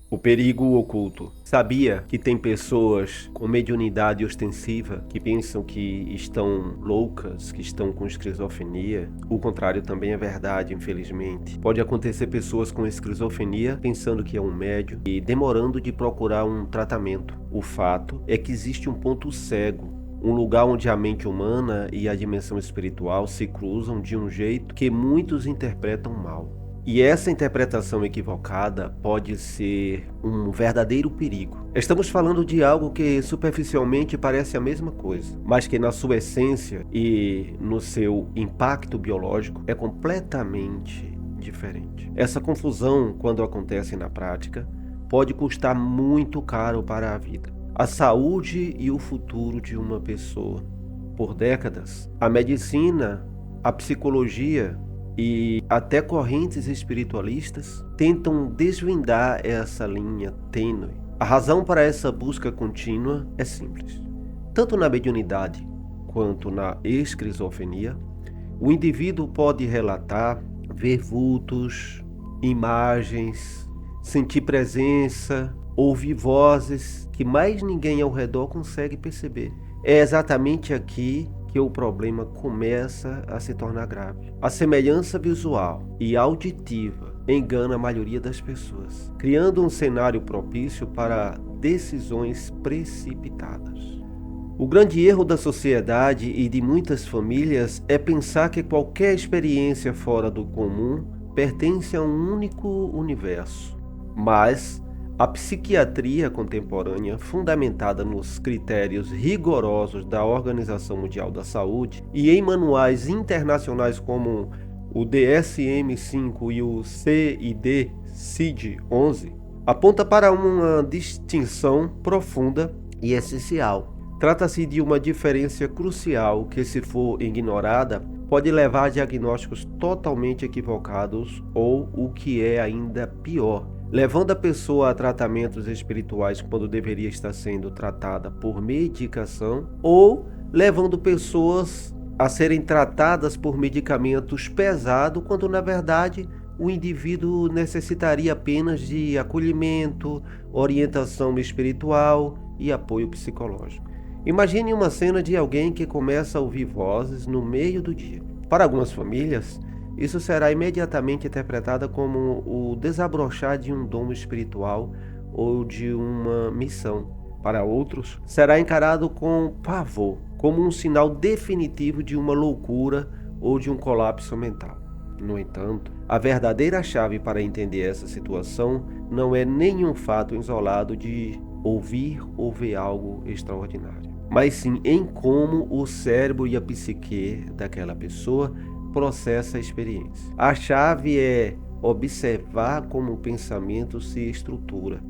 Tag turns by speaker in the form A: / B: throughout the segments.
A: O perigo oculto. Sabia que tem pessoas com mediunidade ostensiva que pensam que estão loucas, que estão com esquizofrenia? O contrário também é verdade, infelizmente. Pode acontecer pessoas com esquizofrenia pensando que é um médium e demorando de procurar um tratamento. O fato é que existe um ponto cego, um lugar onde a mente humana e a dimensão espiritual se cruzam de um jeito que muitos interpretam mal. E essa interpretação equivocada pode ser um verdadeiro perigo. Estamos falando de algo que superficialmente parece a mesma coisa, mas que na sua essência e no seu impacto biológico é completamente diferente. Essa confusão, quando acontece na prática, pode custar muito caro para a vida, a saúde e o futuro de uma pessoa. Por décadas, a medicina, a psicologia e até correntes espiritualistas tentam desvendar essa linha tênue. A razão para essa busca contínua é simples. Tanto na mediunidade quanto na esquizofrenia, o indivíduo pode relatar, ver vultos, imagens, sentir presença, ouvir vozes que mais ninguém ao redor consegue perceber. É exatamente aqui que o problema começa a se tornar grave. A semelhança visual e auditiva engana a maioria das pessoas, criando um cenário propício para decisões precipitadas. O grande erro da sociedade e de muitas famílias é pensar que qualquer experiência fora do comum pertence a um único universo. Mas a psiquiatria contemporânea, fundamentada nos critérios rigorosos da Organização Mundial da Saúde e em manuais internacionais como o DSM-5 e o CID-11, aponta para uma distinção profunda e essencial. Trata-se de uma diferença crucial que, se for ignorada, pode levar a diagnósticos totalmente equivocados ou, o que é ainda pior, levando a pessoa a tratamentos espirituais quando deveria estar sendo tratada por medicação, ou levando pessoas a serem tratadas por medicamentos pesados quando na verdade o indivíduo necessitaria apenas de acolhimento, orientação espiritual e apoio psicológico. Imagine uma cena de alguém que começa a ouvir vozes no meio do dia. Para algumas famílias, isso será imediatamente interpretada como o desabrochar de um dom espiritual ou de uma missão. Para outros, será encarado com pavor, como um sinal definitivo de uma loucura ou de um colapso mental. No entanto, a verdadeira chave para entender essa situação não é nenhum fato isolado de ouvir ou ver algo extraordinário, mas sim em como o cérebro e a psique daquela pessoa processa a experiência. A chave é observar como o pensamento se estrutura,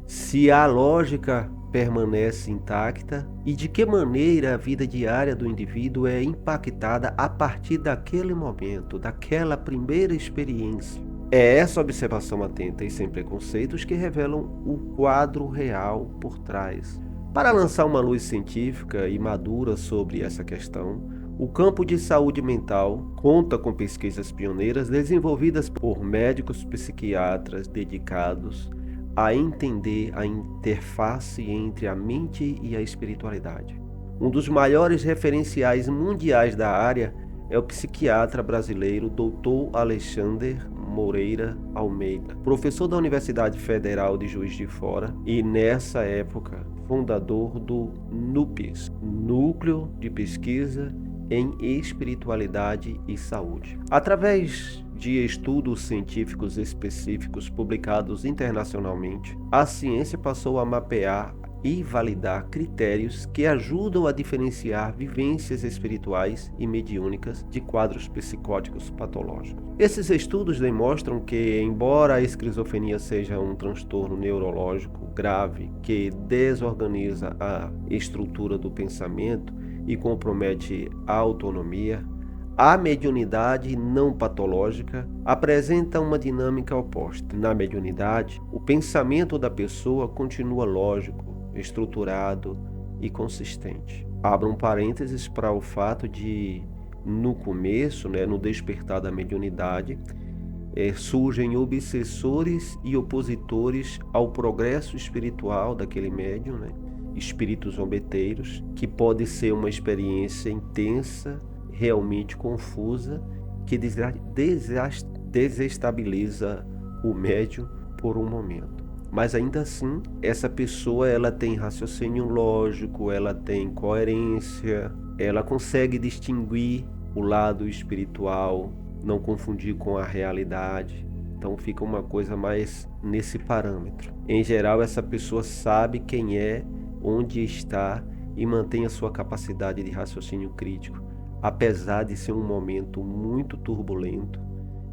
A: se a lógica permanece intacta e de que maneira a vida diária do indivíduo é impactada a partir daquele momento, daquela primeira experiência. É essa observação atenta e sem preconceitos que revelam o quadro real por trás. Para lançar uma luz científica e madura sobre essa questão, o campo de saúde mental conta com pesquisas pioneiras desenvolvidas por médicos psiquiatras dedicados a entender a interface entre a mente e a espiritualidade. Um dos maiores referenciais mundiais da área é o psiquiatra brasileiro Dr. Alexander Moreira Almeida, professor da Universidade Federal de Juiz de Fora e, nessa época, fundador do NUPES, Núcleo de Pesquisa em Espiritualidade e Saúde. Através de estudos científicos específicos publicados internacionalmente, a ciência passou a mapear e validar critérios que ajudam a diferenciar vivências espirituais e mediúnicas de quadros psicóticos patológicos. Esses estudos demonstram que, embora a esquizofrenia seja um transtorno neurológico grave que desorganiza a estrutura do pensamento e compromete a autonomia, a mediunidade não patológica apresenta uma dinâmica oposta. Na mediunidade, o pensamento da pessoa continua lógico, estruturado e consistente. Abra um parênteses para o fato de, no começo, no despertar da mediunidade, surgem obsessores e opositores ao progresso espiritual daquele médium, né? Espíritos zombeteiros, que pode ser uma experiência intensa, realmente confusa, que desestabiliza o médium por um momento. Mas ainda assim, essa pessoa ela tem raciocínio lógico, ela tem coerência, ela consegue distinguir o lado espiritual, não confundir com a realidade. Então fica uma coisa mais nesse parâmetro. Em geral, essa pessoa sabe quem é, onde está e mantém a sua capacidade de raciocínio crítico, apesar de ser um momento muito turbulento,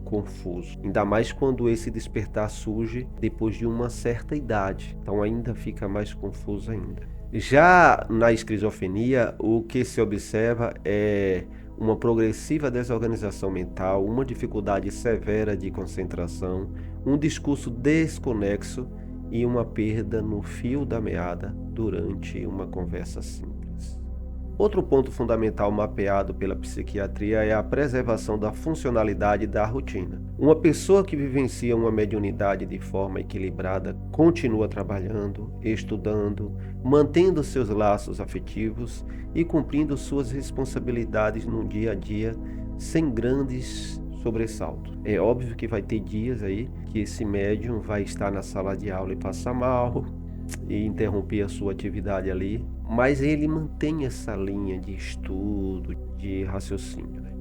A: confuso. Ainda mais quando esse despertar surge depois de uma certa idade. Então ainda fica mais confuso ainda. Já na esquizofrenia, o que se observa é uma progressiva desorganização mental, uma dificuldade severa de concentração, um discurso desconexo e uma perda no fio da meada durante uma conversa simples. Outro ponto fundamental mapeado pela psiquiatria é a preservação da funcionalidade da rotina. Uma pessoa que vivencia uma mediunidade de forma equilibrada continua trabalhando, estudando, mantendo seus laços afetivos e cumprindo suas responsabilidades no dia a dia sem grandes sobressaltos. É óbvio que vai ter dias aí que esse médium vai estar na sala de aula e passar mal e interromper a sua atividade ali, mas ele mantém essa linha de estudo, de raciocínio, né?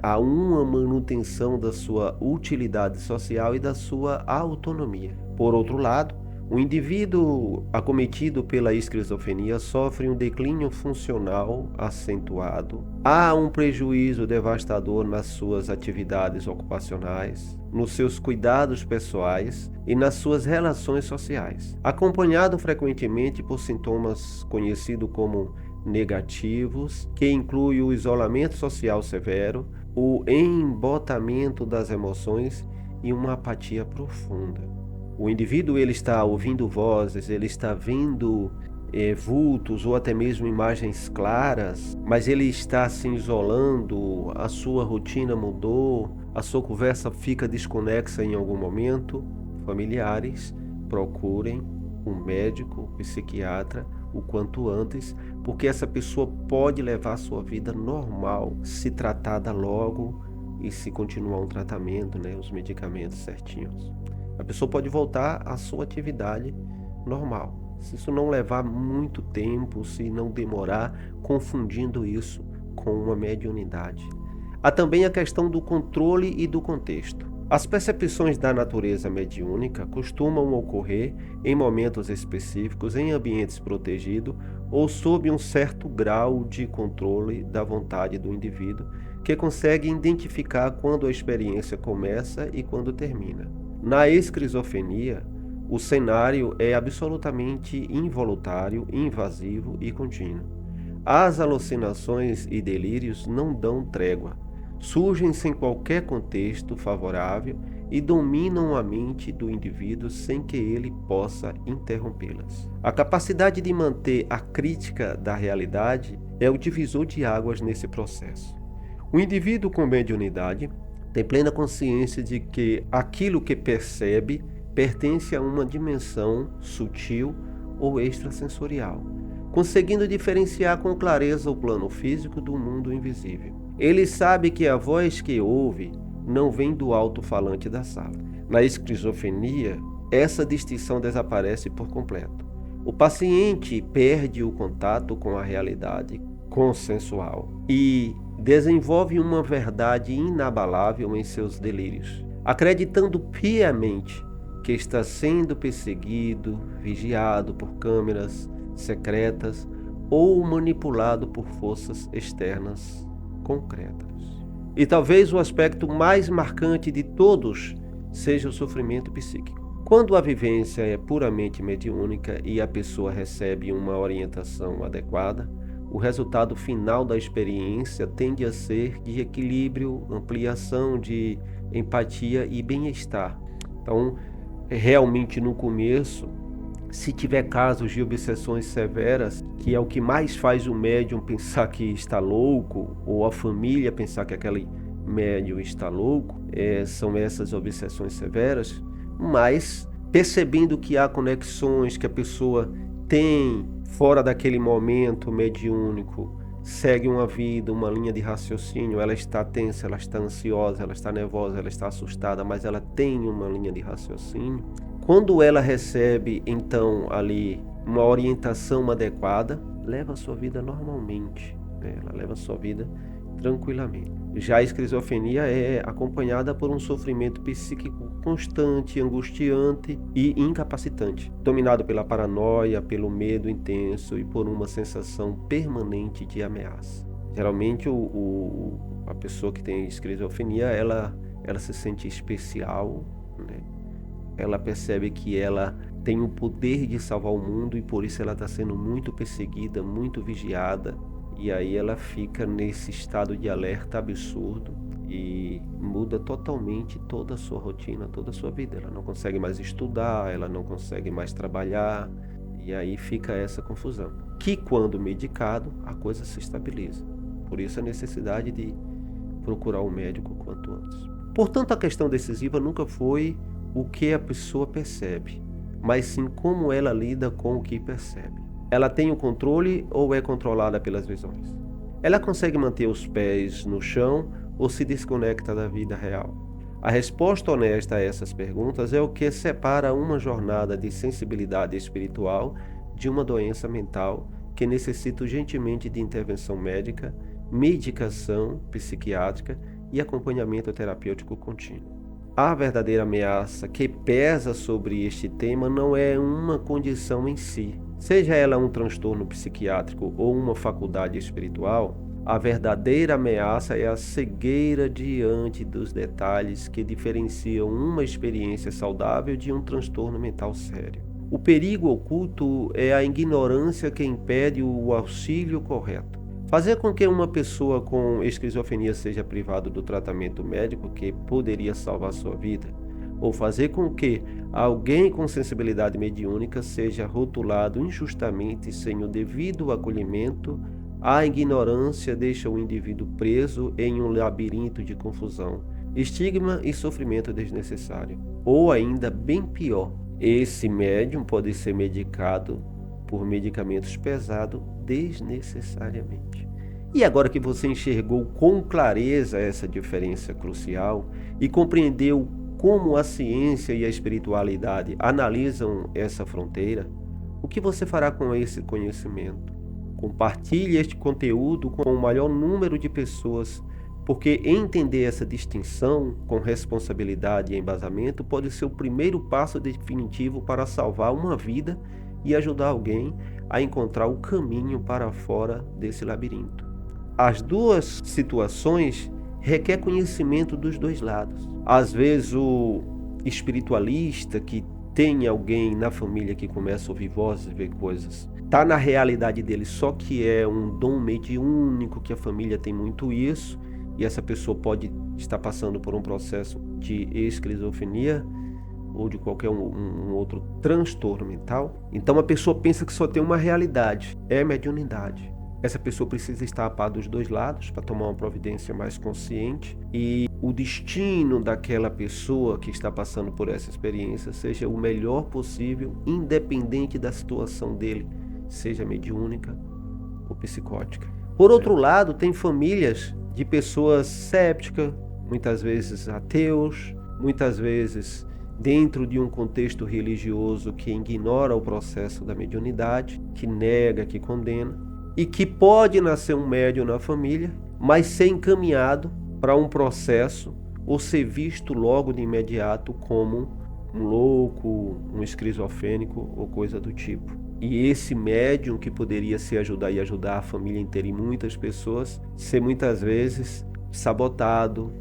A: Há uma manutenção da sua utilidade social e da sua autonomia. Por outro lado, o indivíduo acometido pela esquizofrenia sofre um declínio funcional acentuado. Há um prejuízo devastador nas suas atividades ocupacionais, nos seus cuidados pessoais e nas suas relações sociais, acompanhado frequentemente por sintomas conhecidos como negativos, que inclui o isolamento social severo, o embotamento das emoções e uma apatia profunda. O indivíduo ele está ouvindo vozes, ele está vendo vultos ou até mesmo imagens claras, mas ele está se isolando, a sua rotina mudou, a sua conversa fica desconexa em algum momento. Familiares, procurem um médico, um psiquiatra o quanto antes, porque essa pessoa pode levar a sua vida normal, se tratada logo e se continuar um tratamento, né, os medicamentos certinhos. A pessoa pode voltar à sua atividade normal, se isso não levar muito tempo, se não demorar, confundindo isso com uma mediunidade. Há também a questão do controle e do contexto. As percepções da natureza mediúnica costumam ocorrer em momentos específicos, em ambientes protegidos ou sob um certo grau de controle da vontade do indivíduo, que consegue identificar quando a experiência começa e quando termina. Na esquizofrenia, o cenário é absolutamente involuntário, invasivo e contínuo. As alucinações e delírios não dão trégua, surgem sem qualquer contexto favorável e dominam a mente do indivíduo sem que ele possa interrompê-las. A capacidade de manter a crítica da realidade é o divisor de águas nesse processo. O indivíduo com mediunidade tem plena consciência de que aquilo que percebe pertence a uma dimensão sutil ou extrasensorial, conseguindo diferenciar com clareza o plano físico do mundo invisível. Ele sabe que a voz que ouve não vem do alto-falante da sala. Na esquizofrenia, essa distinção desaparece por completo. O paciente perde o contato com a realidade consensual e desenvolve uma verdade inabalável em seus delírios, acreditando piamente que está sendo perseguido, vigiado por câmeras secretas ou manipulado por forças externas concretas. E talvez o aspecto mais marcante de todos seja o sofrimento psíquico. Quando a vivência é puramente mediúnica e a pessoa recebe uma orientação adequada, o resultado final da experiência tende a ser de equilíbrio, ampliação de empatia e bem-estar. Então, realmente no começo, se tiver casos de obsessões severas, que é o que mais faz o médium pensar que está louco, ou a família pensar que aquele médium está louco, são essas obsessões severas, mas percebendo que há conexões que a pessoa tem fora daquele momento mediúnico, segue uma vida, uma linha de raciocínio, ela está tensa, ela está ansiosa, ela está nervosa, ela está assustada, mas ela tem uma linha de raciocínio. Quando ela recebe, então, ali uma orientação adequada, leva a sua vida normalmente, né? Ela leva a sua vida tranquilamente. Já a esquizofrenia é acompanhada por um sofrimento psíquico constante, angustiante e incapacitante, dominado pela paranoia, pelo medo intenso e por uma sensação permanente de ameaça. Geralmente a pessoa que tem esquizofrenia, ela se sente especial, né? Ela percebe que ela tem o poder de salvar o mundo e por isso ela está sendo muito perseguida, muito vigiada. E aí ela fica nesse estado de alerta absurdo e muda totalmente toda a sua rotina, toda a sua vida. Ela não consegue mais estudar, ela não consegue mais trabalhar e aí fica essa confusão. Que quando medicado, a coisa se estabiliza. Por isso a necessidade de procurar um médico quanto antes. Portanto, a questão decisiva nunca foi o que a pessoa percebe, mas sim como ela lida com o que percebe. Ela tem o controle ou é controlada pelas visões? Ela consegue manter os pés no chão ou se desconecta da vida real? A resposta honesta a essas perguntas é o que separa uma jornada de sensibilidade espiritual de uma doença mental que necessita urgentemente de intervenção médica, medicação psiquiátrica e acompanhamento terapêutico contínuo. A verdadeira ameaça que pesa sobre este tema não é uma condição em si, seja ela um transtorno psiquiátrico ou uma faculdade espiritual. A verdadeira ameaça é a cegueira diante dos detalhes que diferenciam uma experiência saudável de um transtorno mental sério. O perigo oculto é a ignorância que impede o auxílio correto. Fazer com que uma pessoa com esquizofrenia seja privada do tratamento médico que poderia salvar sua vida, ou fazer com que alguém com sensibilidade mediúnica seja rotulado injustamente sem o devido acolhimento, a ignorância deixa o indivíduo preso em um labirinto de confusão, estigma e sofrimento desnecessário. Ou ainda bem pior, esse médium pode ser medicado por medicamentos pesados desnecessariamente. E agora que você enxergou com clareza essa diferença crucial e compreendeu como a ciência e a espiritualidade analisam essa fronteira, o que você fará com esse conhecimento? Compartilhe este conteúdo com o maior número de pessoas, porque entender essa distinção com responsabilidade e embasamento pode ser o primeiro passo definitivo para salvar uma vida e ajudar alguém a encontrar o caminho para fora desse labirinto. As duas situações requer conhecimento dos dois lados. Às vezes o espiritualista que tem alguém na família que começa a ouvir vozes, ver coisas, está na realidade dele, só que é um dom mediúnico, que a família tem muito isso, e essa pessoa pode estar passando por um processo de esquizofrenia ou de qualquer um outro transtorno mental. Então a pessoa pensa que só tem uma realidade, é mediunidade. Essa pessoa precisa estar a par dos dois lados para tomar uma providência mais consciente e o destino daquela pessoa que está passando por essa experiência seja o melhor possível, independente da situação dele, seja mediúnica ou psicótica. Por outro lado, tem famílias de pessoas sépticas, muitas vezes ateus, muitas vezes dentro de um contexto religioso que ignora o processo da mediunidade, que nega, que condena, e que pode nascer um médium na família, mas ser encaminhado para um processo ou ser visto logo de imediato como um louco, um esquizofrênico ou coisa do tipo. E esse médium que poderia se ajudar e ajudar a família inteira e muitas pessoas, ser muitas vezes sabotado,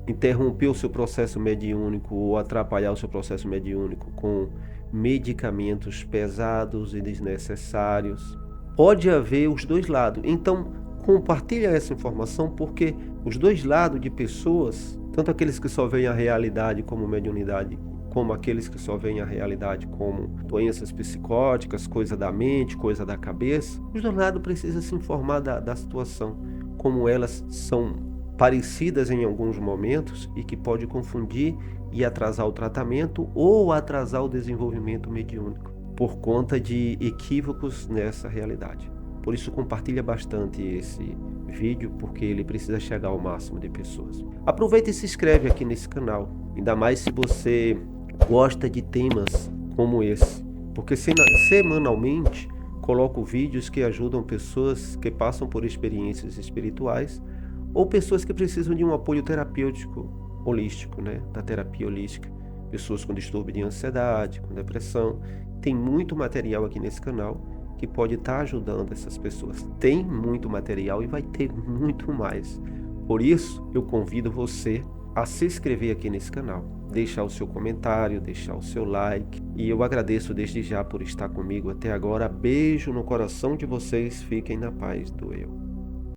A: interromper o seu processo mediúnico ou atrapalhar o seu processo mediúnico com medicamentos pesados e desnecessários. Pode haver os dois lados. Então, compartilha essa informação, porque os dois lados de pessoas, tanto aqueles que só veem a realidade como mediunidade, como aqueles que só veem a realidade como doenças psicóticas, coisa da mente, coisa da cabeça, os dois lados precisam se informar da situação, como elas são parecidas em alguns momentos e que pode confundir e atrasar o tratamento ou atrasar o desenvolvimento mediúnico por conta de equívocos nessa realidade. Por isso, compartilha bastante esse vídeo, porque ele precisa chegar ao máximo de pessoas. Aproveita e se inscreve aqui nesse canal, ainda mais se você gosta de temas como esse, porque semanalmente coloco vídeos que ajudam pessoas que passam por experiências espirituais ou pessoas que precisam de um apoio terapêutico holístico, da terapia holística. Pessoas com distúrbio de ansiedade, com depressão. Tem muito material aqui nesse canal que pode estar ajudando essas pessoas. Tem muito material e vai ter muito mais. Por isso, eu convido você a se inscrever aqui nesse canal, deixar o seu comentário, deixar o seu like. E eu agradeço desde já por estar comigo até agora. Beijo no coração de vocês. Fiquem na paz do eu.